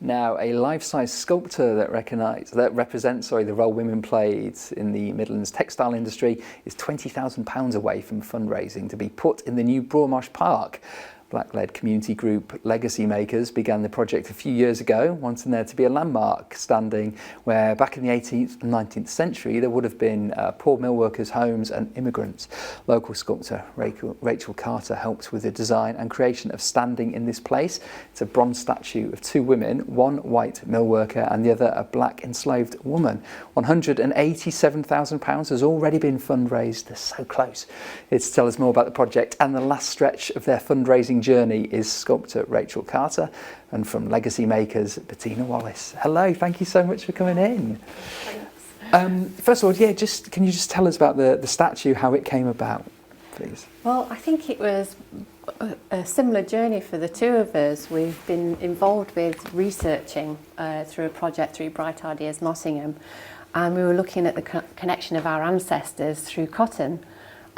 Now, a life-size sculpture that represents the role women played in the Midlands textile industry is £20,000 away from fundraising to be put in the new Broadmarsh Park. Black-led community group Legacy Makers began the project a few years ago, wanting there to be a landmark standing where back in the 18th and 19th century there would have been poor mill workers' homes and immigrants. Local sculptor Rachel Carter helped with the design and creation of standing in this place. It's a bronze statue of two women, one white mill worker and the other a black enslaved woman. £187,000 has already been fundraised. They're so close. Here to tell us more about the project and the last stretch of their fundraising journey is sculptor Rachel Carter, and from Legacy Makers, Bettina Wallace. Hello, thank you so much for coming in. Thanks. First of all, can you just tell us about the statue, how it came about, please? Well, I think it was a similar journey for the two of us. We've been involved with researching through a project through Bright Ideas Nottingham, and we were looking at the connection of our ancestors through cotton.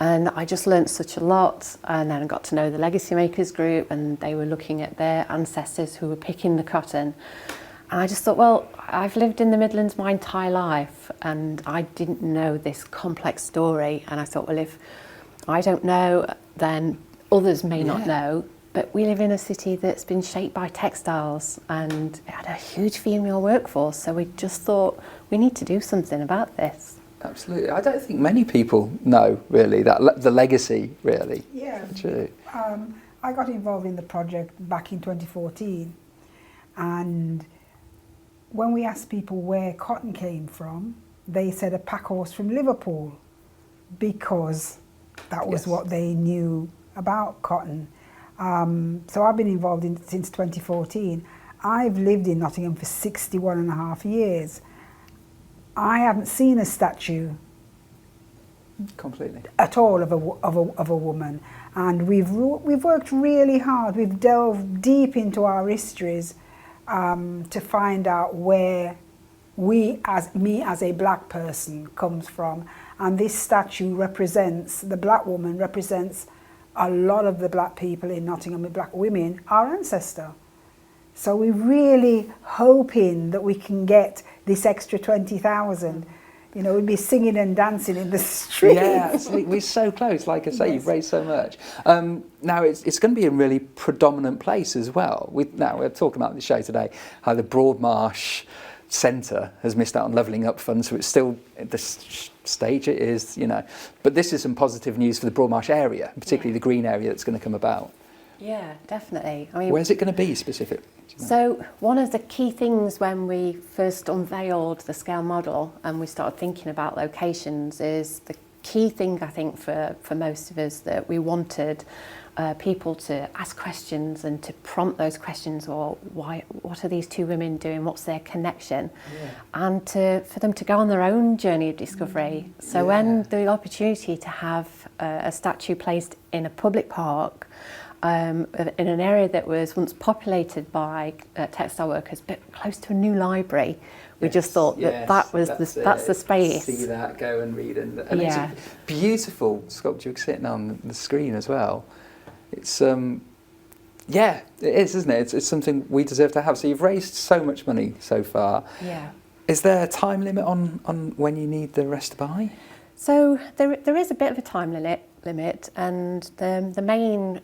And I just learnt such a lot, and then I got to know the Legacy Makers group, and they were looking at their ancestors who were picking the cotton. And I just thought, well, I've lived in the Midlands my entire life and I didn't know this complex story. And I thought, well, if I don't know, then others may not know. But we live in a city that's been shaped by textiles and it had a huge female workforce. So we just thought we need to do something about this. Absolutely. I don't think many people know, really, that the legacy, really. Yeah. True. I got involved in the project back in 2014, and when we asked people where cotton came from, they said a pack horse from Liverpool, because that was what they knew about cotton. So I've been involved since 2014. I've lived in Nottingham for 61 and a half years. I haven't seen a statue completely at all of a woman, and we've worked really hard. We've delved deep into our histories to find out where me as a black person comes from, and this statue represents, the black woman represents a lot of the black people in Nottingham, the black women, our ancestor. So we're really hoping that we can get this extra 20,000. You know, we'd be singing and dancing in the street. Yeah, absolutely. We're so close. Like I say, you've raised so much. Now, it's going to be a really predominant place as well. We're talking about the show today, how the Broadmarsh Centre has missed out on levelling up funds, so it's still at the stage it is, you know. But this is some positive news for the Broadmarsh area, particularly the green area that's going to come about. Yeah, definitely. I mean, where's it going to be specific? So one of the key things when we first unveiled the scale model and we started thinking about locations is the key thing, I think, for most of us, that we wanted people to ask questions and to prompt those questions, or what are these two women doing, what's their connection, and for them to go on their own journey of discovery. So when the opportunity to have a statue placed in a public park, in an area that was once populated by textile workers, but close to a new library, we just thought that's the space. See that, go and read, and it's a beautiful sculpture sitting on the screen as well. It's it is, isn't it? It's something we deserve to have. So you've raised so much money so far. Yeah. Is there a time limit on when you need the rest by? So there is a bit of a time limit, and the main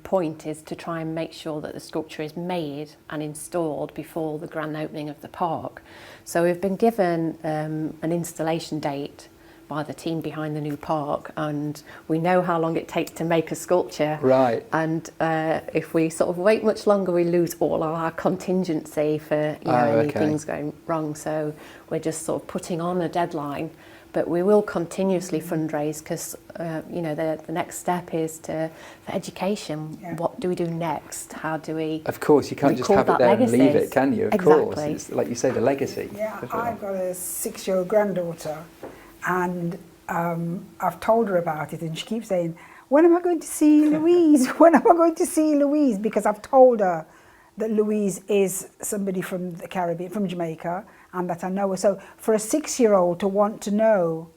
point is to try and make sure that the sculpture is made and installed before the grand opening of the park. So we've been given an installation date by the team behind the new park, and we know how long it takes to make a sculpture. Right. And if we sort of wait much longer, we lose all of our contingency for any things going wrong. So we're just sort of putting on a deadline. But we will continuously fundraise, because the next step is for education. Yeah. What do we do next? How do we? Of course, you can't just have it there and leave it, can you? Of course, it's, like you say, the legacy. Yeah, I've got a 6-year-old granddaughter, and I've told her about it, and she keeps saying, "When am I going to see Louise? When am I going to see Louise?" Because I've told her that Louise is somebody from the Caribbean, from Jamaica, and that I know her. So for a 6-year-old to want to know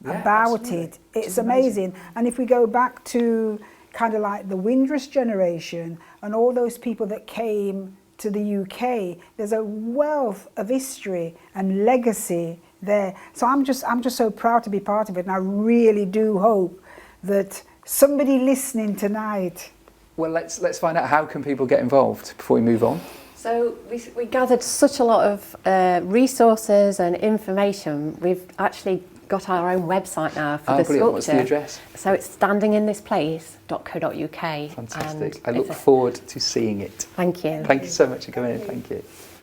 about it, it's amazing. And if we go back to kind of like the Windrush generation and all those people that came to the UK, there's a wealth of history and legacy there. So I'm just so proud to be part of it, and I really do hope that somebody listening tonight. Well, let's find out how can people get involved before we move on. So we gathered such a lot of resources and information. We've actually got our own website now for the Brilliant. sculpture. What's the address? So it's standinginThisplace.co.uk. Fantastic. And I look forward to seeing it. Thank you. Thank you so much for coming in. Thank you.